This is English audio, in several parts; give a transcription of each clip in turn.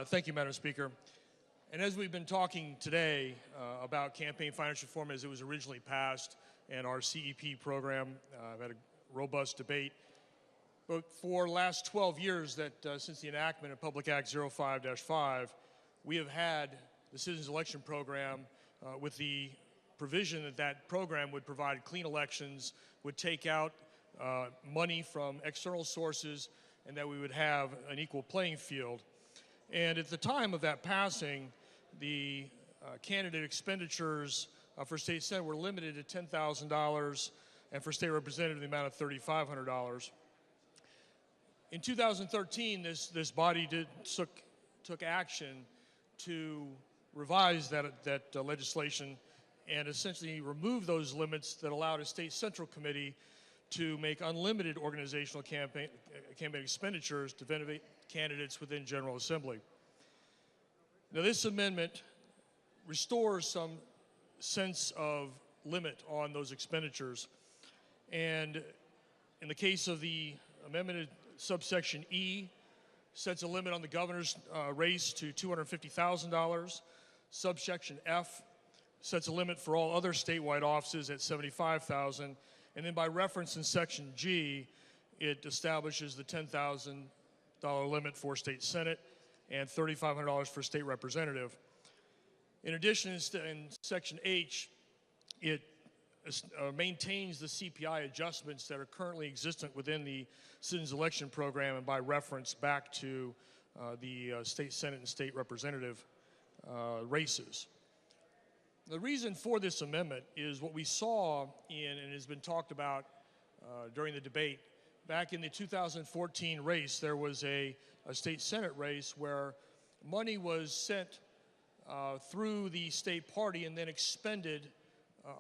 Thank you, Madam Speaker. And as we've been talking today about campaign finance reform as it was originally passed and our CEP program, I've had a robust debate. But for the last 12 years since the enactment of Public Act 05-5, we have had the Citizens Election Program with the provision that that program would provide clean elections, would take out money from external sources, and that we would have an equal playing field. And at the time of that passing, the candidate expenditures for state senate were limited to $10,000, and for state representative, the amount of $3,500. In 2013, this body took action to revise that legislation and essentially remove those limits that allowed a state central committee to make unlimited organizational campaign expenditures to benefit candidates within General Assembly. Now, this amendment restores some sense of limit on those expenditures. And in the case of the amendment, subsection E sets a limit on the governor's race to $250,000. Subsection F sets a limit for all other statewide offices at $75,000. And then by reference in section G, it establishes the $10,000 limit for state senate and $3,500 for state representative. In addition, in section H, it maintains the CPI adjustments that are currently existent within the Citizens Election Program and by reference back to the state senate and state representative races. The reason for this amendment is what we saw and has been talked about during the debate. Back in the 2014 race, there was a state senate race where money was sent through the state party and then expended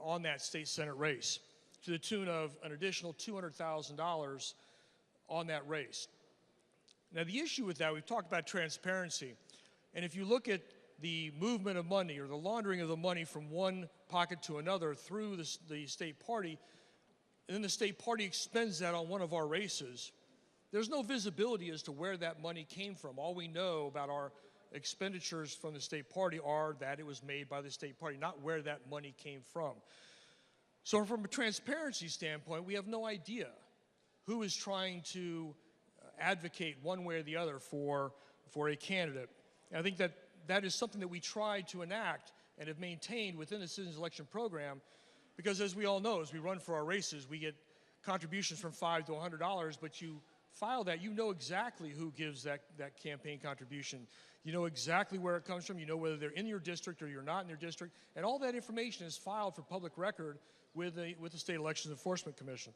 on that state senate race to the tune of an additional $200,000 on that race. Now, the issue with that, we've talked about transparency, and if you look at the movement of money or the laundering of the money from one pocket to another through the state party, and then the state party expends that on one of our races, there's no visibility as to where that money came from. All we know about our expenditures from the state party are that it was made by the state party, not where that money came from. So from a transparency standpoint, we have no idea who is trying to advocate one way or the other for a candidate. And I think that is something that we try to enact and have maintained within the Citizens Election Program, because as we all know, as we run for our races, we get contributions from $5 to $100, but you file that, you know exactly who gives that campaign contribution. You know exactly where it comes from. You know whether they're in your district or you're not in their district. And all that information is filed for public record with the State Elections Enforcement Commission.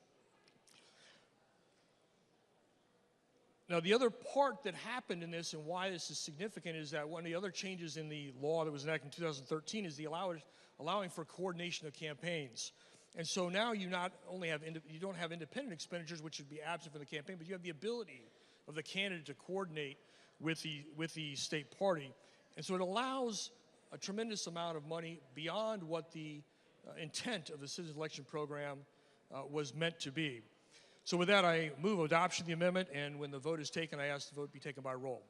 Now, the other part that happened in this and why this is significant is that one of the other changes in the law that was enacted in 2013 is the allowing for coordination of campaigns. And so now you not only have you don't have independent expenditures, which would be absent from the campaign, but you have the ability of the candidate to coordinate with the state party. And so it allows a tremendous amount of money beyond what the intent of the Citizens Election Program was meant to be. So with that, I move adoption of the amendment, and when the vote is taken, I ask the vote be taken by roll.